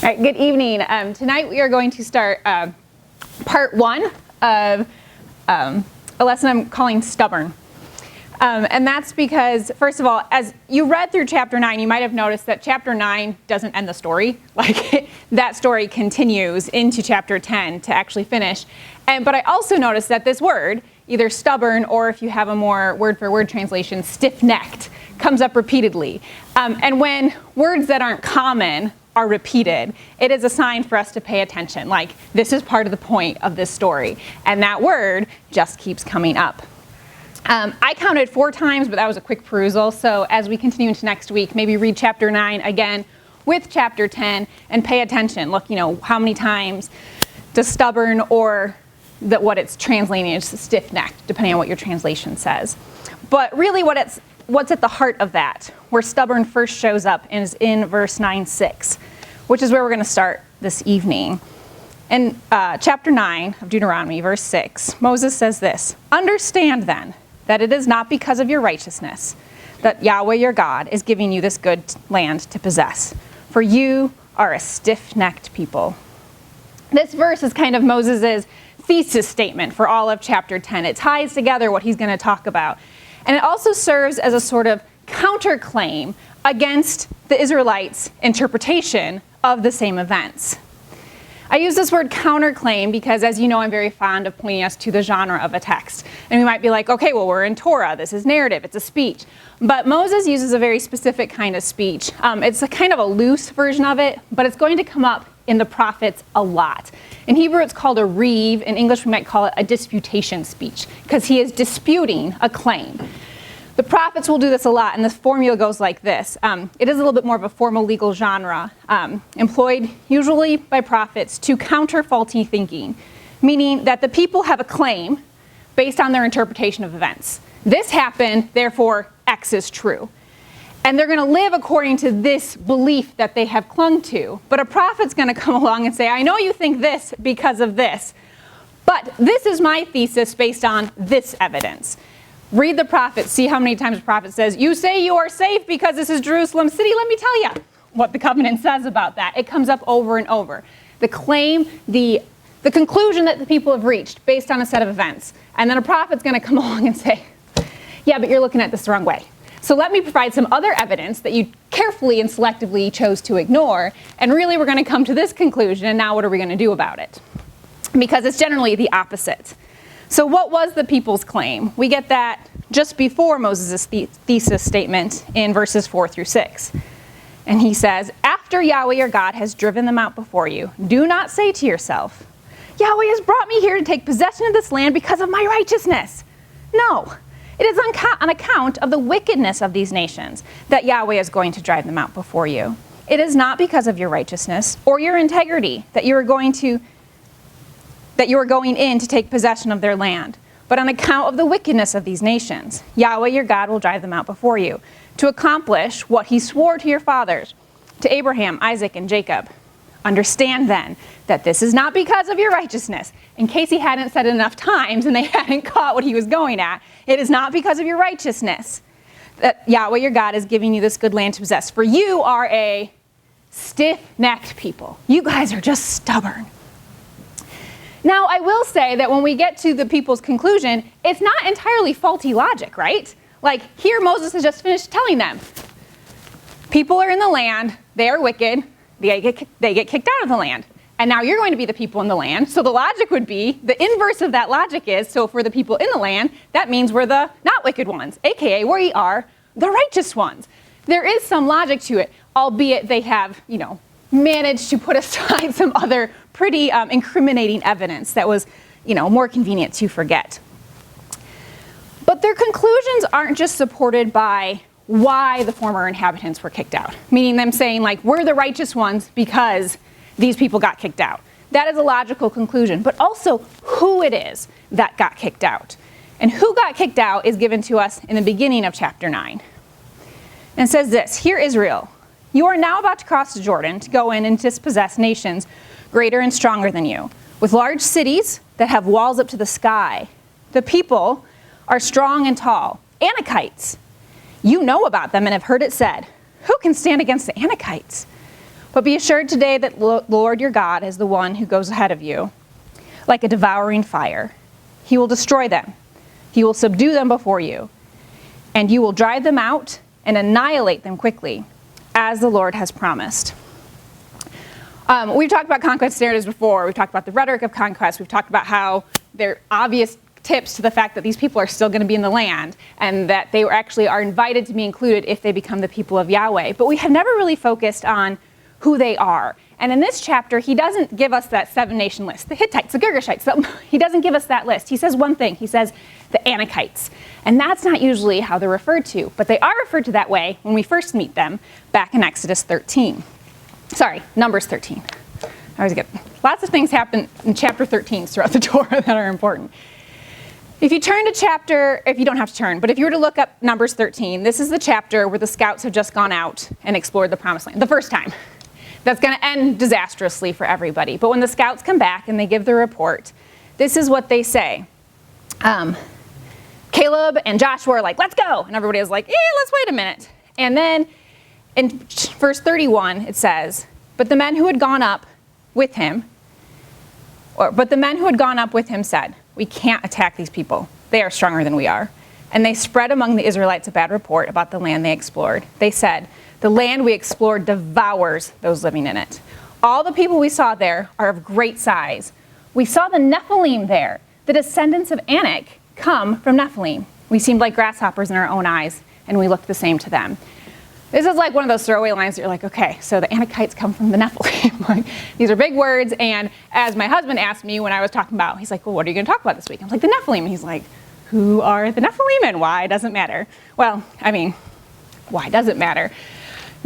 All right, good evening. Tonight we are going to start part one of a lesson I'm calling Stubborn. And that's because, first of all, as you read through chapter 9, you might have noticed that chapter 9 doesn't end the story. Like, that story continues into chapter 10 to actually finish. But I also noticed that this word, either stubborn or if you have a more word-for-word translation, stiff-necked, comes up repeatedly. And when words that aren't common are repeated, it is a sign for us to pay attention. Like, this is part of the point of this story. And that word just keeps coming up. I counted 4 times, but that was a quick perusal. So as we continue into next week, maybe read chapter 9 again with chapter 10 and pay attention. Look, how many times does stubborn or what it's translating is stiff-necked, depending on what your translation says. But really what's at the heart of that, where stubborn first shows up, is in verse 9:6, which is where we're going to start this evening. In chapter 9 of Deuteronomy, verse 6, Moses says this: "Understand then that it is not because of your righteousness that Yahweh your God is giving you this good land to possess, for you are a stiff-necked people." This verse is kind of Moses' thesis statement for all of chapter 10. It ties together what he's going to talk about. And it also serves as a sort of counterclaim against the Israelites' interpretation of the same events. I use this word counterclaim because, as you know, I'm very fond of pointing us to the genre of a text. And we might be like, okay, well, we're in Torah. This is narrative. It's a speech. But Moses uses a very specific kind of speech. It's a kind of a loose version of it, but it's going to come up in the prophets a lot. In Hebrew, it's called a reeve. In English, we might call it a disputation speech, because he is disputing a claim. The prophets will do this a lot, and this formula goes like this. It is a little bit more of a formal legal genre, employed usually by prophets to counter faulty thinking, meaning that the people have a claim based on their interpretation of events. This happened, therefore X is true. And they're going to live according to this belief that they have clung to. But a prophet's going to come along and say, I know you think this because of this, but this is my thesis based on this evidence. Read the prophet, see how many times the prophet says, you say you are safe because this is Jerusalem city. Let me tell you what the covenant says about that. It comes up over and over. The claim, the conclusion that the people have reached based on a set of events. And then a prophet's going to come along and say, yeah, but you're looking at this the wrong way. So let me provide some other evidence that you carefully and selectively chose to ignore, and really we're going to come to this conclusion, and now what are we going to do about it? Because it's generally the opposite. So what was the people's claim? We get that just before Moses' thesis statement in verses 4 through 6. And he says, after Yahweh your God has driven them out before you, do not say to yourself, Yahweh has brought me here to take possession of this land because of my righteousness. No. It is on account of the wickedness of these nations that Yahweh is going to drive them out before you. It is not because of your righteousness or your integrity that you are going in to take possession of their land, but on account of the wickedness of these nations. Yahweh your God will drive them out before you to accomplish what he swore to your fathers, to Abraham, Isaac, and Jacob. Understand then that this is not because of your righteousness. In case he hadn't said it enough times and they hadn't caught what he was going at, it is not because of your righteousness that Yahweh your God is giving you this good land to possess. For you are a stiff-necked people. You guys are just stubborn. Now, I will say that when we get to the people's conclusion, it's not entirely faulty logic, right? Like, here Moses has just finished telling them, people are in the land, they are wicked, they get kicked out of the land. And now you're going to be the people in the land. So the logic would be, the inverse of that logic is, so for the people in the land, that means we're the not wicked ones, aka we are the righteous ones. There is some logic to it, albeit they have, managed to put aside some other pretty incriminating evidence that was, more convenient to forget. But their conclusions aren't just supported by why the former inhabitants were kicked out, meaning them saying, like, we're the righteous ones because these people got kicked out. That is a logical conclusion, but also who it is that got kicked out. And who got kicked out is given to us in the beginning of chapter 9. And it says this, Hear Israel, you are now about to cross the Jordan to go in and dispossess nations greater and stronger than you, with large cities that have walls up to the sky. The people are strong and tall, Anakites. You know about them and have heard it said, who can stand against the Anakites? But be assured today that the Lord your God is the one who goes ahead of you, like a devouring fire. He will destroy them. He will subdue them before you, and you will drive them out and annihilate them quickly, as the Lord has promised. We've talked about conquest narratives before. We've talked about the rhetoric of conquest. We've talked about how there are obvious tips to the fact that these people are still going to be in the land and that they actually are invited to be included if they become the people of Yahweh. But we have never really focused on who they are. And in this chapter, he doesn't give us that 7-nation list, the Hittites, the Girgashites. He doesn't give us that list. He says one thing. He says the Anakites. And that's not usually how they're referred to. But they are referred to that way when we first meet them back in Exodus 13. Sorry, Numbers 13. I always get lots of things happen in chapter 13 throughout the Torah that are important. If you turn to if you don't have to turn, but if you were to look up Numbers 13, this is the chapter where the scouts have just gone out and explored the Promised Land, the first time. That's going to end disastrously for everybody. But when the scouts come back and they give their report, this is what they say. Caleb and Joshua are like, let's go. And everybody is like, let's wait a minute. And then in verse 31, it says, but the men who had gone up with him said, we can't attack these people. They are stronger than we are. And they spread among the Israelites a bad report about the land they explored. They said, the land we explored devours those living in it. All the people we saw there are of great size. We saw the Nephilim there. The descendants of Anak come from Nephilim. We seemed like grasshoppers in our own eyes, and we looked the same to them. This is like one of those throwaway lines that you're like, okay, so the Anakites come from the Nephilim. Like, these are big words, and as my husband asked me when I was talking about, he's like, well, what are you going to talk about this week? I was like, the Nephilim. And he's like, who are the Nephilim and why does it matter? Well, I mean, why does it matter?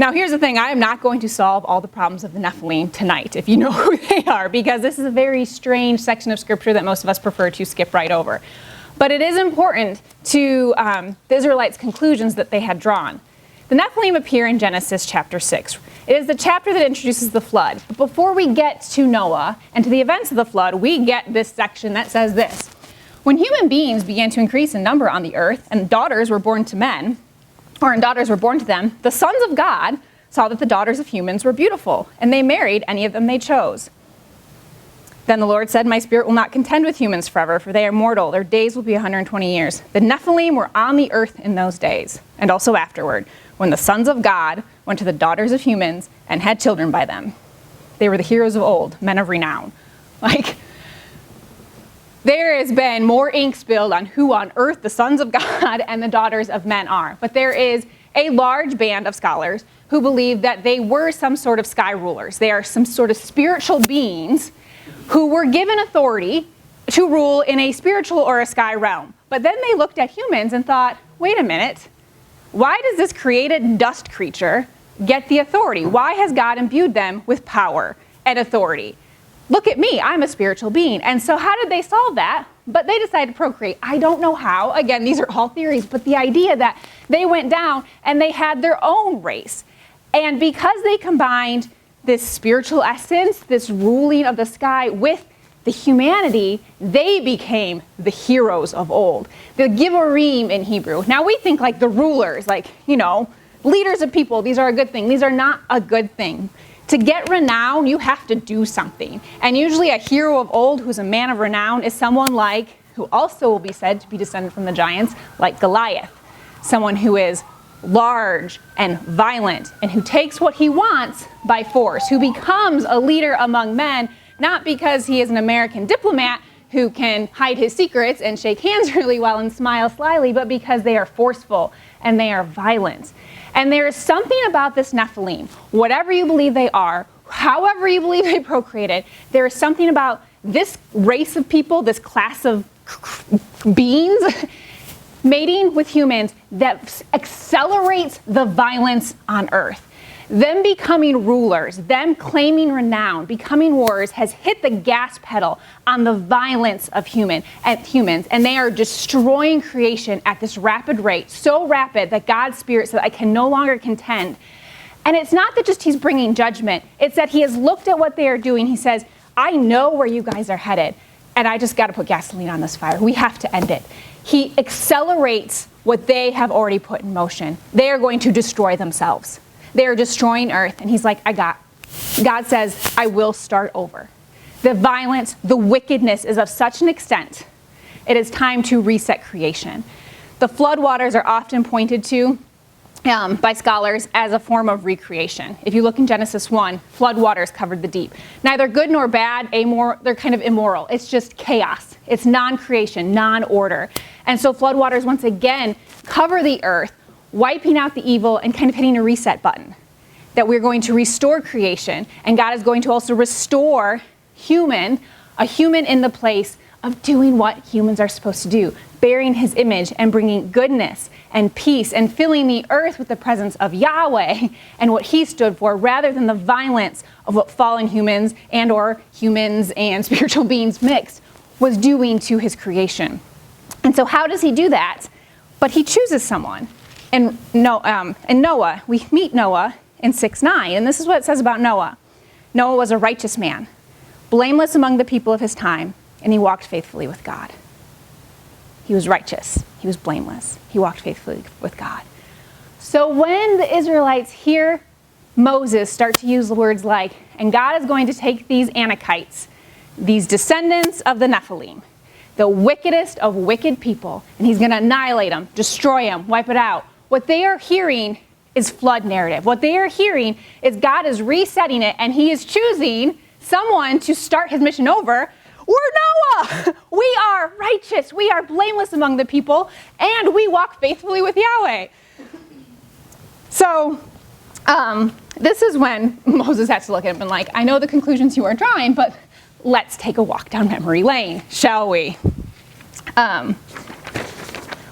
Now, here's the thing. I am not going to solve all the problems of the Nephilim tonight, if you know who they are, because this is a very strange section of Scripture that most of us prefer to skip right over. But it is important to the Israelites' conclusions that they had drawn. The Nephilim appear in Genesis chapter 6. It is the chapter that introduces the flood. But before we get to Noah and to the events of the flood, we get this section that says this. When human beings began to increase in number on the earth, and daughters were born to them, the sons of God saw that the daughters of humans were beautiful, and they married any of them they chose. Then the Lord said, my spirit will not contend with humans forever, for they are mortal. Their days will be 120 years. The Nephilim were on the earth in those days, and also afterward, when the sons of God went to the daughters of humans and had children by them. They were the heroes of old, men of renown. There has been more ink spilled on who on earth the sons of God and the daughters of men are. But there is a large band of scholars who believe that they were some sort of sky rulers. They are some sort of spiritual beings who were given authority to rule in a spiritual or a sky realm. But then they looked at humans and thought, wait a minute, why does this created dust creature get the authority? Why has God imbued them with power and authority? Look at me, I'm a spiritual being. And so how did they solve that? But they decided to procreate. I don't know how. Again, these are all theories, but the idea that they went down and they had their own race. And because they combined this spiritual essence, this ruling of the sky with the humanity, they became the heroes of old. The Giborim in Hebrew. Now we think like the rulers, leaders of people. These are a good thing. These are not a good thing. To get renown, you have to do something. And usually a hero of old who's a man of renown is someone who also will be said to be descended from the giants, like Goliath. Someone who is large and violent and who takes what he wants by force, who becomes a leader among men, not because he is an American diplomat who can hide his secrets and shake hands really well and smile slyly, but because they are forceful and they are violent. And there is something about this Nephilim, whatever you believe they are, however you believe they procreated, there is something about this race of people, this class of beings, mating with humans that accelerates the violence on earth. Them becoming rulers, them claiming renown, becoming warriors has hit the gas pedal on the violence of humans, and they are destroying creation at this rapid rate, so rapid that God's Spirit said, I can no longer contend. And it's not that just he's bringing judgment, it's that he has looked at what they are doing. He says, I know where you guys are headed, and I just got to put gasoline on this fire. We have to end it. He accelerates what they have already put in motion. They are going to destroy themselves. They are destroying earth. And he's like, I got God says, I will start over. The violence, the wickedness is of such an extent, it is time to reset creation. The floodwaters are often pointed to by scholars as a form of recreation. If you look in Genesis 1, floodwaters covered the deep. Neither good nor bad, they're kind of immoral. It's just chaos. It's non-creation, non-order. And so floodwaters once again cover the earth, wiping out the evil and kind of hitting a reset button. That we're going to restore creation, and God is going to also restore a human in the place of doing what humans are supposed to do, bearing his image and bringing goodness and peace and filling the earth with the presence of Yahweh and what he stood for, rather than the violence of what fallen humans and spiritual beings mixed was doing to his creation. And so how does he do that? But he chooses someone. In Noah, we meet Noah in 6:9, and this is what it says about Noah. Noah was a righteous man, blameless among the people of his time, and he walked faithfully with God. He was righteous. He was blameless. He walked faithfully with God. So when the Israelites hear Moses start to use the words like, and God is going to take these Anakites, these descendants of the Nephilim, the wickedest of wicked people, and he's going to annihilate them, destroy them, wipe it out. What they are hearing is flood narrative. What they are hearing is God is resetting it, and he is choosing someone to start his mission over. We're Noah. We are righteous. We are blameless among the people, and we walk faithfully with Yahweh. So this is when Moses had to look at him and like, I know the conclusions you are drawing, but let's take a walk down memory lane, shall we?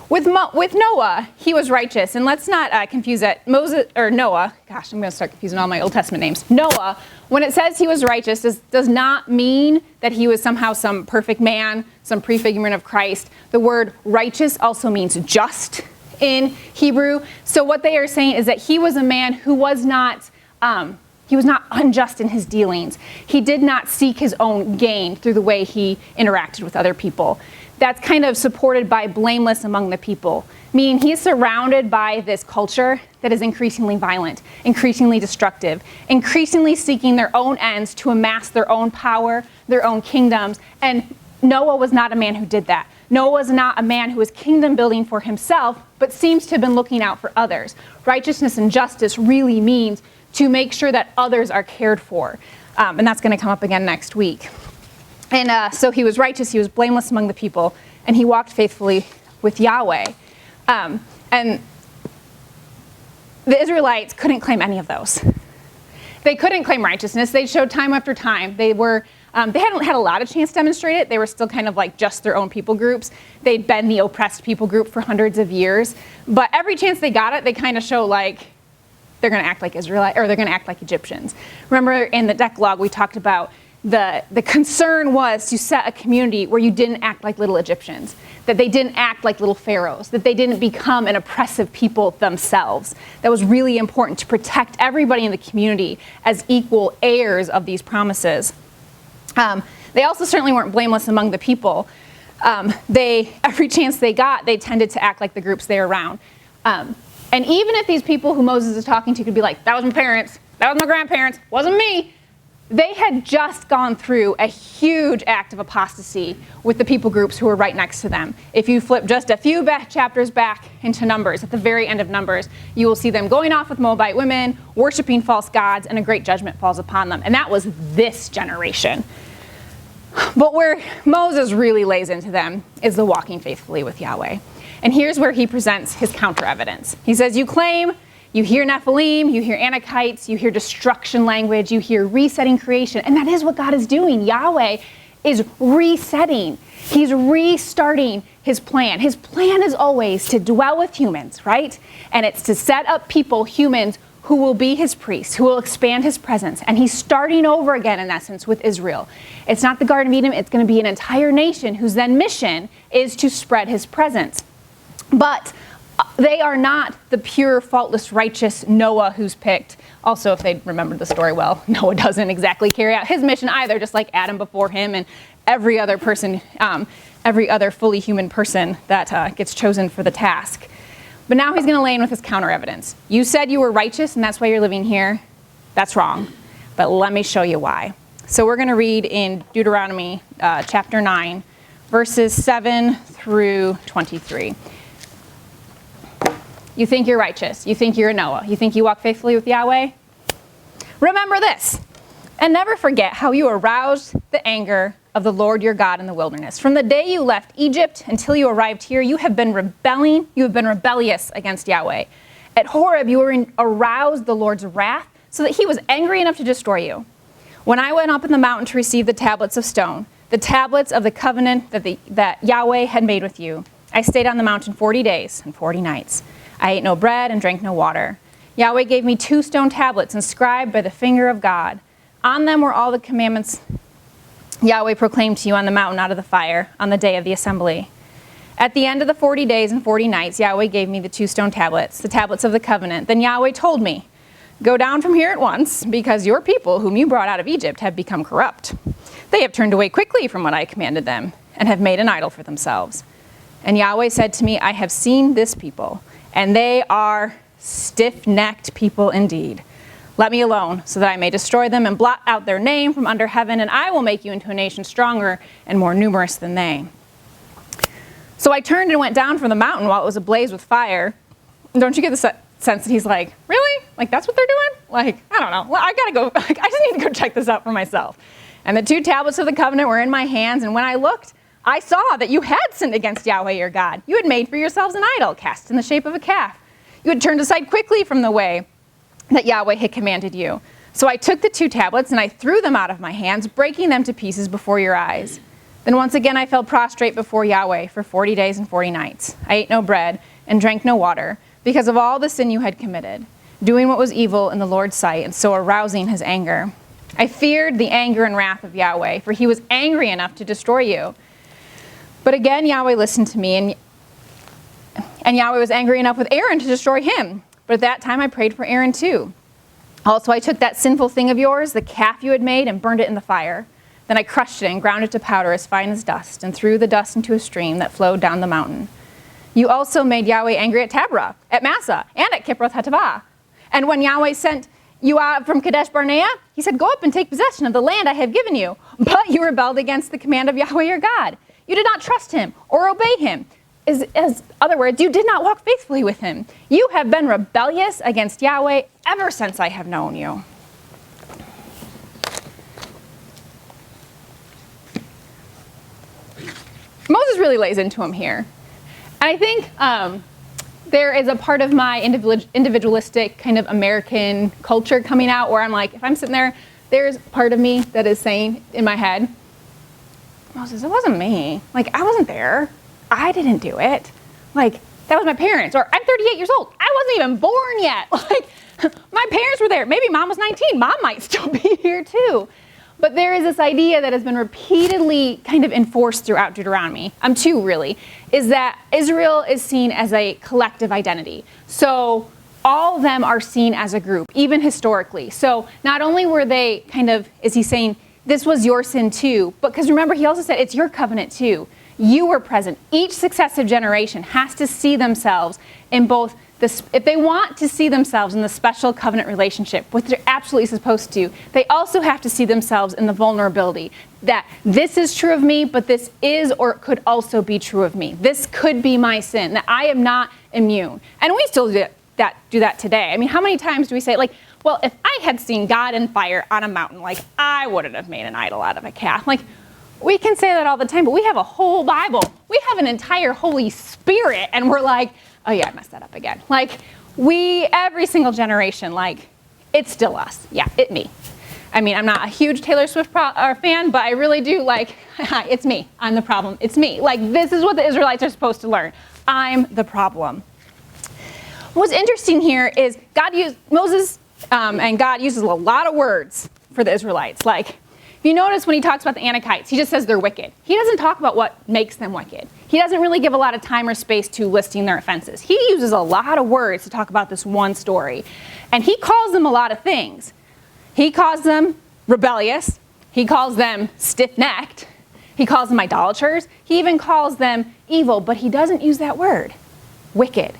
With Noah, he was righteous, and let's not confuse that. Noah, gosh, I'm going to start confusing all my Old Testament names. Noah, when it says he was righteous, does not mean that he was somehow some perfect man, some prefigurement of Christ. The word righteous also means just in Hebrew. So what they are saying is that he was a man who was not unjust in his dealings. He did not seek his own gain through the way he interacted with other people. That's kind of supported by blameless among the people, meaning he's surrounded by this culture that is increasingly violent, increasingly destructive, increasingly seeking their own ends to amass their own power, their own kingdoms. And Noah was not a man who did that. Noah was not a man who was kingdom building for himself, but seems to have been looking out for others. Righteousness and justice really means to make sure that others are cared for. And that's going to come up again next week. And so he was righteous, he was blameless among the people, and he walked faithfully with Yahweh. And the Israelites couldn't claim any of those. They couldn't claim righteousness. They showed time after time. They hadn't had a lot of chance to demonstrate it. They were still kind of like just their own people groups. They'd been the oppressed people group for hundreds of years. But every chance they got it, they kind of show like they're going to act like Israelites, or they're going to act like Egyptians. Remember in the Decalogue we talked about the concern was to set a community where you didn't act like little Egyptians, that they didn't act like little pharaohs, that they didn't become an oppressive people themselves. That was really important to protect everybody in the community as equal heirs of these promises. They also certainly weren't blameless among the people. Every chance they got, they tended to act like the groups they were around. And even if these people who Moses is talking to could be like, that was my parents, that was my grandparents, wasn't me, they had just gone through a huge act of apostasy with the people groups who were right next to them. If you flip just a few chapters back into Numbers, at the very end of Numbers, you will see them going off with Moabite women, worshiping false gods, and a great judgment falls upon them. And that was this generation. But where Moses really lays into them is the walking faithfully with Yahweh. And here's where he presents his counter evidence. He says, you claim, you hear Nephilim, you hear Anakites, you hear destruction language, you hear resetting creation. And that is what God is doing. Yahweh is resetting. He's restarting his plan. His plan is always to dwell with humans, right? And it's to set up people, humans, who will be his priests, who will expand his presence. And he's starting over again, in essence, with Israel. It's not the Garden of Eden. It's going to be an entire nation whose then mission is to spread his presence. But they are not the pure, faultless, righteous Noah who's picked. Also, if they remembered the story well, Noah doesn't exactly carry out his mission either, just like Adam before him and every other person, every other fully human person that gets chosen for the task. But now he's going to lay in with his counter evidence. You said you were righteous and that's why you're living here. That's wrong. but let me show you why. So we're going to read in Deuteronomy chapter 9, verses 7 through 23. You think you're righteous. You think you're a Noah. You think you walk faithfully with Yahweh? Remember this, and never forget how you aroused the anger of the Lord your God in the wilderness. From the day you left Egypt until you arrived here, you have been rebellious against Yahweh. At Horeb, you aroused the Lord's wrath so that he was angry enough to destroy you. When I went up in the mountain to receive the tablets of stone, the tablets of the covenant that Yahweh had made with you, I stayed on the mountain 40 days and 40 nights. I ate no bread and drank no water. Yahweh gave me 2 stone tablets inscribed by the finger of God. On them were all the commandments Yahweh proclaimed to you on the mountain out of the fire on the day of the assembly. At the end of the 40 days and 40 nights, Yahweh gave me the 2 stone tablets, the tablets of the covenant. Then Yahweh told me, go down from here at once, because your people whom you brought out of Egypt have become corrupt. They have turned away quickly from what I commanded them and have made an idol for themselves. And Yahweh said to me, I have seen this people, and they are stiff-necked people indeed. Let me alone, so that I may destroy them and blot out their name from under heaven, and I will make you into a nation stronger and more numerous than they. So I turned and went down from the mountain while it was ablaze with fire. Don't you get the sense that he's like, really? Like, that's what they're doing? Like, I don't know. Well, I gotta go. Like, I just need to go check this out for myself. And the 2 tablets of the covenant were in my hands, and when I looked, I saw that you had sinned against Yahweh your God. You had made for yourselves an idol, cast in the shape of a calf. You had turned aside quickly from the way that Yahweh had commanded you. So I took the 2 tablets and I threw them out of my hands, breaking them to pieces before your eyes. Then once again I fell prostrate before Yahweh for 40 days and 40 nights. I ate no bread and drank no water because of all the sin you had committed, doing what was evil in the Lord's sight and so arousing his anger. I feared the anger and wrath of Yahweh, for he was angry enough to destroy you. But again, Yahweh listened to me, and Yahweh was angry enough with Aaron to destroy him. But at that time I prayed for Aaron too. Also I took that sinful thing of yours, the calf you had made, and burned it in the fire. Then I crushed it and ground it to powder as fine as dust, and threw the dust into a stream that flowed down the mountain. You also made Yahweh angry at Taberah, at Massa, and at Kibroth Hattaavah. And when Yahweh sent you out from Kadesh Barnea, he said, go up and take possession of the land I have given you. But you rebelled against the command of Yahweh your God. You did not trust him or obey him. As other words, you did not walk faithfully with him. You have been rebellious against Yahweh ever since I have known you. Moses really lays into him here. And I think there is a part of my individualistic kind of American culture coming out where I'm like, if I'm sitting there, there's part of me that is saying in my head, Moses, it wasn't me. Like, I wasn't there. I didn't do it. Like, that was my parents. Or I'm 38 years old. I wasn't even born yet. Like, my parents were there. Maybe mom was 19. Mom might still be here too. But there is this idea that has been repeatedly kind of enforced throughout Deuteronomy, two really, is that Israel is seen as a collective identity. So all of them are seen as a group, even historically. So not only were they kind of, is he saying, this was your sin too, but because remember, he also said, it's your covenant too. You were present. Each successive generation has to see themselves in both this, if they want to see themselves in the special covenant relationship, which they're absolutely supposed to, they also have to see themselves in the vulnerability that this is true of me, but this is or could also be true of me. This could be my sin, that I am not immune. And we still do that today. I mean, how many times do we say, like, well, if I had seen God in fire on a mountain, like, I wouldn't have made an idol out of a calf. Like, we can say that all the time, but we have a whole Bible. We have an entire Holy Spirit, and we're like, oh yeah, I messed that up again. Like, every single generation, like, it's still us. Yeah, me. I mean, I'm not a huge Taylor Swift fan, but I really do, like, it's me. I'm the problem. It's me. Like, this is what the Israelites are supposed to learn. I'm the problem. What's interesting here is Moses and God uses a lot of words for the Israelites. Like, if you notice when he talks about the Anakites, he just says they're wicked. He doesn't talk about what makes them wicked. He doesn't really give a lot of time or space to listing their offenses. He uses a lot of words to talk about this one story. And he calls them a lot of things. He calls them rebellious. He calls them stiff-necked. He calls them idolaters. He even calls them evil, but he doesn't use that word, wicked.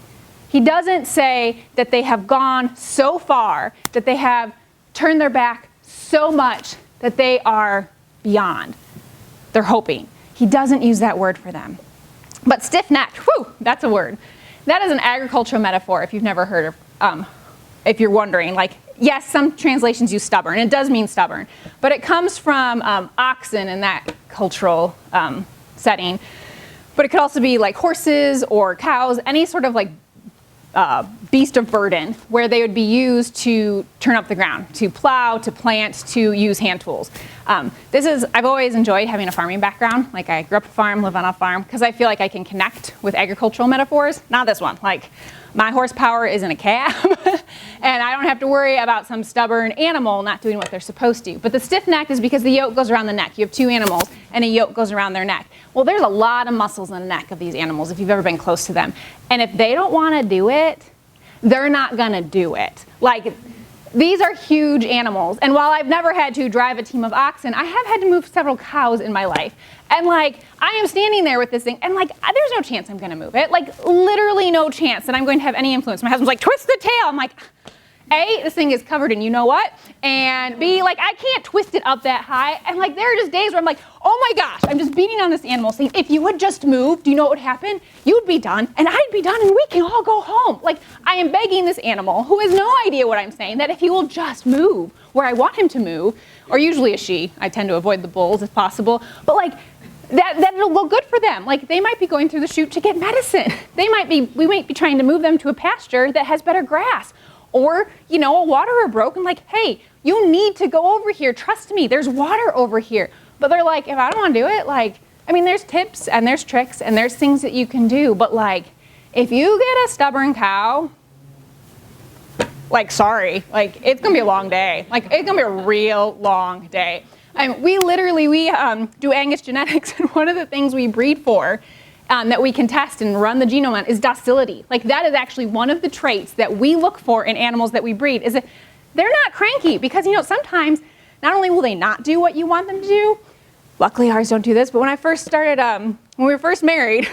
He doesn't say that they have gone so far, that they have turned their back so much that they are beyond. They're hoping. He doesn't use that word for them. But stiff-necked, whew, that's a word. That is an agricultural metaphor if you've never heard of, if you're wondering. Like, yes, some translations use stubborn. It does mean stubborn. But it comes from oxen in that cultural setting. But it could also be like horses or cows, any sort of like beast of burden where they would be used to turn up the ground, to plow, to plant, to use hand tools. I've always enjoyed having a farming background. Like I grew up on a farm, live on a farm, because I feel like I can connect with agricultural metaphors. Not this one. Like my horsepower is in a cab and I don't have to worry about some stubborn animal not doing what they're supposed to. But the stiff neck is because the yoke goes around the neck. You have two animals and a yoke goes around their neck. Well, there's a lot of muscles in the neck of these animals if you've ever been close to them. And if they don't want to do it, they're not going to do it. Like, these are huge animals. And while I've never had to drive a team of oxen, I have had to move several cows in my life. And like, I am standing there with this thing and like, there's no chance I'm going to move it. Like, literally no chance that I'm going to have any influence. My husband's like, twist the tail. I'm like, A, this thing is covered in you know what? And B, like, I can't twist it up that high. And like, there are just days where I'm like, oh my gosh, I'm just beating on this animal saying, if you would just move, do you know what would happen? You'd be done and I'd be done and we can all go home. Like, I am begging this animal who has no idea what I'm saying that if he will just move where I want him to move, or usually a she, I tend to avoid the bulls if possible, but like, that it'll look good for them. Like, they might be going through the chute to get medicine. We might be trying to move them to a pasture that has better grass. Or, you know, a waterer broke and like, hey, you need to go over here. Trust me, there's water over here. But they're like, if I don't want to do it, like, I mean, there's tips and there's tricks and there's things that you can do. But like, if you get a stubborn cow, like, sorry, like, it's going to be a long day. Like, it's going to be a real long day. We do Angus genetics, and one of the things we breed for that we can test and run the genome on is docility. Like, that is actually one of the traits that we look for in animals that we breed, is that they're not cranky, because, you know, sometimes not only will they not do what you want them to do, luckily ours don't do this, but when I first started, when we were first married,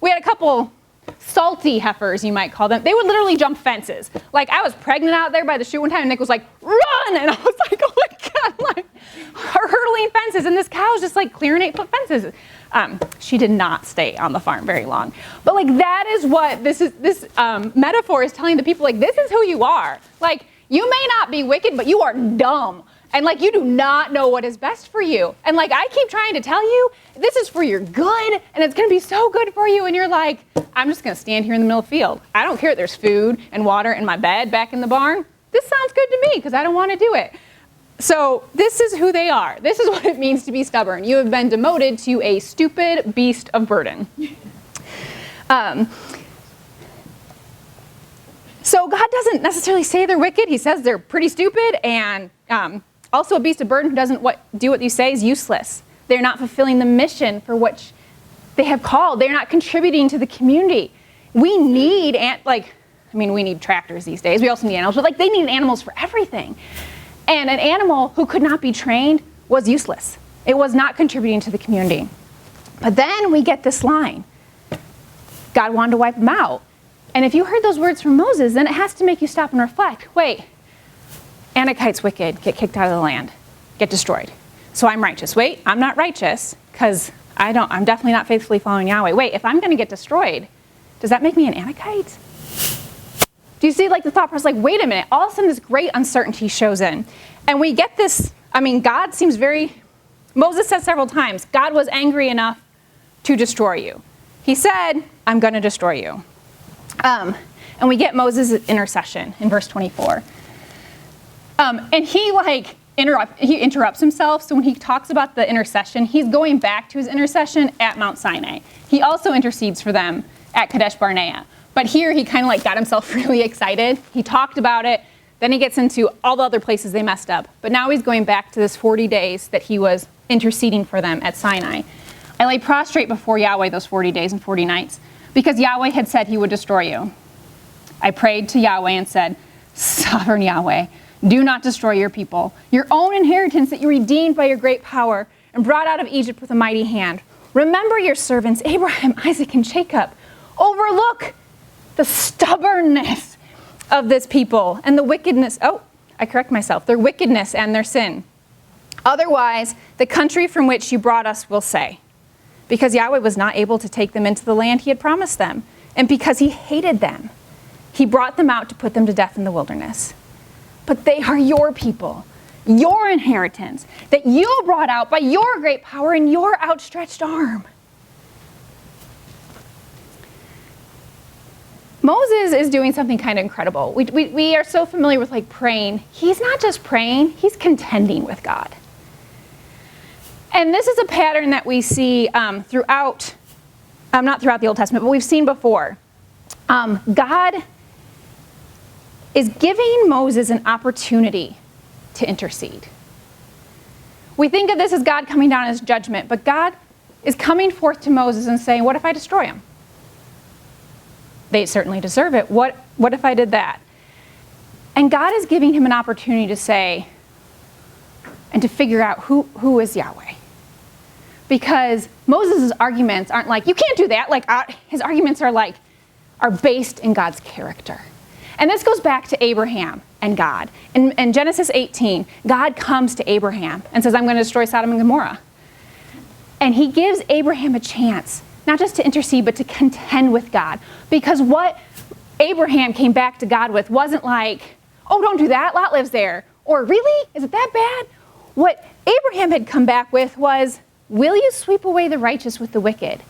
we had a couple salty heifers, you might call them. They would literally jump fences. Like, I was pregnant out there by the chute one time and Nick was like, run! And I was like, oh my God, like, hurdling fences, and this cow was just like clearing 8-foot fences. She did not stay on the farm very long. But like, that is what this metaphor is telling the people, like, this is who you are. Like, you may not be wicked, but you are dumb. And like, you do not know what is best for you. And like, I keep trying to tell you, this is for your good, and it's gonna be so good for you. And you're like, I'm just gonna stand here in the middle of the field. I don't care if there's food and water in my bed back in the barn. This sounds good to me because I don't want to do it. So this is who they are. This is what it means to be stubborn. You have been demoted to a stupid beast of burden. So God doesn't necessarily say they're wicked. He says they're pretty stupid, and also a beast of burden who doesn't do what you say is useless. They're not fulfilling the mission for which they have called. They're not contributing to the community. We need, we need tractors these days. We also need animals, but like, they need animals for everything. And an animal who could not be trained was useless. It was not contributing to the community. But then we get this line. God wanted to wipe them out. And if you heard those words from Moses, then it has to make you stop and reflect. Wait, Anakite's wicked, get kicked out of the land, get destroyed. So I'm righteous. Wait, I'm not righteous because I'm definitely not faithfully following Yahweh. Wait, if I'm going to get destroyed, does that make me an Anakite? Do you see, like, the thought process, like, wait a minute, all of a sudden this great uncertainty shows in. And we get this, God seems Moses said several times, God was angry enough to destroy you. He said, I'm going to destroy you. And we get Moses' intercession in verse 24. And he interrupts himself. So when he talks about the intercession, he's going back to his intercession at Mount Sinai. He also intercedes for them at Kadesh Barnea. But here he kind of like got himself really excited. He talked about it. Then he gets into all the other places they messed up. But now he's going back to this 40 days that he was interceding for them at Sinai. I lay prostrate before Yahweh those 40 days and 40 nights because Yahweh had said he would destroy you. I prayed to Yahweh and said, Sovereign Yahweh, do not destroy your people, your own inheritance that you redeemed by your great power and brought out of Egypt with a mighty hand. Remember your servants, Abraham, Isaac, and Jacob. Overlook the stubbornness of this people and the wickedness. Oh, I correct myself, their wickedness and their sin. Otherwise, the country from which you brought us will say, because Yahweh was not able to take them into the land he had promised them, and because he hated them, he brought them out to put them to death in the wilderness. But they are your people, your inheritance, that you brought out by your great power and your outstretched arm. Moses is doing something kind of incredible. We are so familiar with like praying. He's not just praying, he's contending with God. And this is a pattern that we see throughout, not throughout the Old Testament, but we've seen before. God is giving Moses an opportunity to intercede. We think of this as God coming down as judgment, but God is coming forth to Moses and saying, what if I destroy them? They certainly deserve it. What if I did that? And God is giving him an opportunity to say, and to figure out who is Yahweh. Because Moses' arguments aren't like, you can't do that. Like his arguments are based in God's character. And this goes back to Abraham and God. In Genesis 18, God comes to Abraham and says, I'm going to destroy Sodom and Gomorrah. And he gives Abraham a chance, not just to intercede, but to contend with God. Because what Abraham came back to God with wasn't like, oh, don't do that, Lot lives there. Or really? Is it that bad? What Abraham had come back with was, will you sweep away the righteous with the wicked?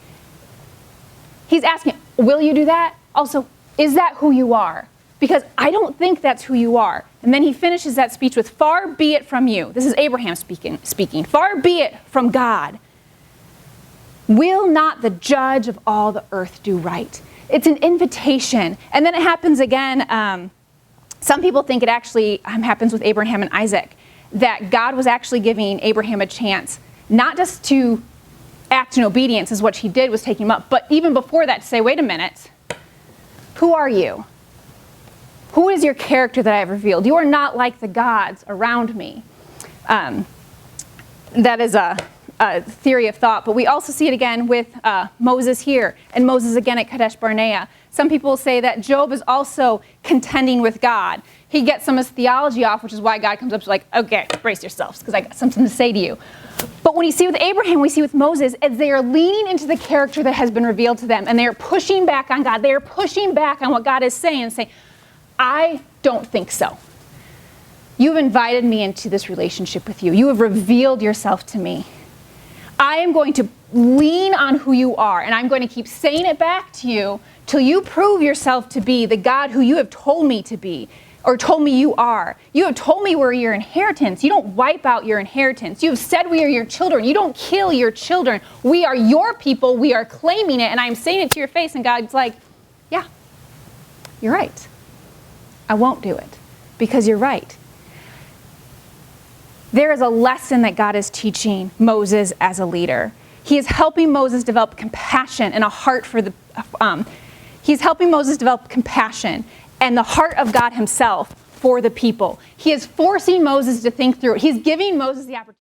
He's asking, will you do that? Also, is that who you are? Because I don't think that's who you are. And then he finishes that speech with, far be it from you. This is Abraham speaking. Far be it from God. Will not the judge of all the earth do right? It's an invitation. And then it happens again. Some people think it actually happens with Abraham and Isaac, that God was actually giving Abraham a chance, not just to act in obedience as what he did was taking him up, but even before that to say, wait a minute, who are you? Who is your character that I have revealed? You are not like the gods around me. That is a theory of thought, but we also see it again with Moses here and Moses again at Kadesh Barnea. Some people say that Job is also contending with God. He gets some of his theology off, which is why God comes up to like, okay, brace yourselves, because I got something to say to you. But when you see with Abraham, we see with Moses, as they are leaning into the character that has been revealed to them, and they are pushing back on God, they are pushing back on what God is saying and saying, I don't think so. You've invited me into this relationship with you. You have revealed yourself to me. I am going to lean on who you are, and I'm going to keep saying it back to you till you prove yourself to be the God who you have told me to be, or told me you are. You have told me we're your inheritance. You don't wipe out your inheritance. You have said we are your children. You don't kill your children. We are your people. We are claiming it, and I'm saying it to your face, and God's like, yeah, you're right. I won't do it because you're right. There is a lesson that God is teaching Moses as a leader. He is helping Moses develop compassion and a heart for the, he's helping Moses develop compassion and the heart of God himself for the people. He is forcing Moses to think through it. He's giving Moses the opportunity.